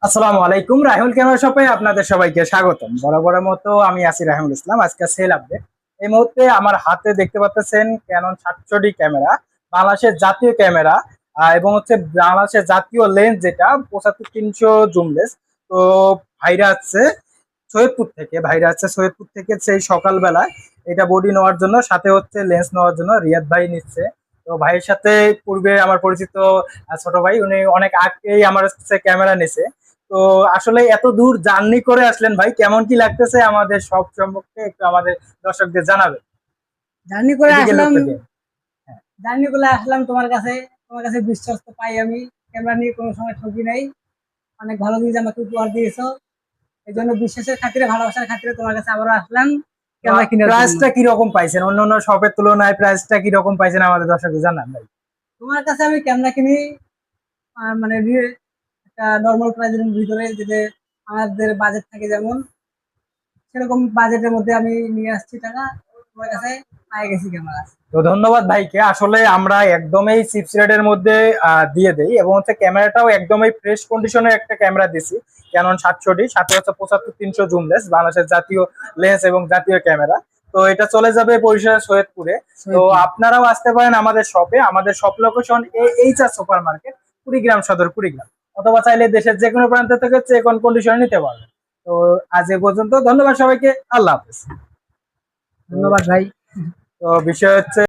আসসালামু আলাইকুম, রাহুল ক্যামেরা শপে আপনাদের সবাইকে স্বাগতম। বরাবরের মতো আমি আছি রাহুল ইসলাম। আজকে সেল আপডেট। এই মুহূর্তে আমার হাতে দেখতে পাচ্ছেন ক্যানন 700D ক্যামেরা, বাংলাদেশের জাতীয় ক্যামেরা, এবং হচ্ছে বাংলাদেশের জাতীয় লেন্স যেটা 75-300 জুম লেন্স। তো ভাইরা আছে সৈয়দপুর থেকে সেই সকালবেলায় এটা বডি নেওয়ার জন্য, সাথে হচ্ছে লেন্স নেওয়ার জন্য রিয়াদ ভাই নিচ্ছে। তো ভাইয়ের সাথে পূর্বে আমার পরিচিত ছোট ভাই, উনি অনেক আগেই আমার কাছে ক্যামেরা নিছে। তো আসলে এত দূর জার্নি করে আসলেন ভাই, কেমন কি লাগতেছে আমাদের সব সম্পর্কে একটু আমাদের দর্শকদের জানাবেন। জার্নি করে এদিকে আসলাম। লোকটা দিয়ে। হ্যাঁ। জার্নি করে আসলাম তোমার কাছে বিশ্বাস তো পাই আমি। ক্যামেরা নিয়ে কোনো সময় ঠকি নাই। অনেক ভালো জিনিস আমাকে উপহার দিয়েছো। এই জন্য বিশ্বাসের খাতিরে, ভালোবাসার খাতিরে তোমার কাছে আবারও আসলাম ক্যামেরা কেনার জন্য। প্রাইসটা কিরকম পাইছেন, অন্য অন্য শপের তুলনায় প্রাইসটা কিরকম পাইছেন আমাদের দর্শকদের জানান ভাই। তোমার কাছে আমি ক্যামেরা কিনি মানে একটা নর্মাল প্রাইসের ভিতরে, যেটা আমাদের বাজেট থাকে যেমন, সেরকম বাজেটের মধ্যে আমি নিয়ে আসছি টাকা। তোমার কাছে পেয়ে গেছি ক্যামেরা। তো ধন্যবাদ ভাইকে। আসলে আমরা একদমই চিপস রেটের মধ্যে দিয়ে দেই, এবং হচ্ছে ক্যামেরাটাও একদমই ফ্রেশ কন্ডিশনের একটা ক্যামেরা দিছি। ক্যানন 700D, সাথে হচ্ছে 75-300 জুম লেন্স, বাংলাদেশের জাতীয় লেন্স এবং জাতীয় ক্যামেরা। তো এটা চলে যাবে বরিশাল সৈয়দপুরে। তো আপনারাও আসতে পারেন আমাদের শপে। আমাদের shop location HR super market, Kurigram সদর, কুড়িগ্রাম। অথবা চাইলে দেশের যে কোনো প্রান্ত থেকে চেক অন কন্ডিশনে নিতে পারবেন। তো আজ এ পর্যন্ত, ধন্যবাদ সবাইকে, আল্লাহ হাফেজ। ধন্যবাদ ভাই। তো বিষয় হচ্ছে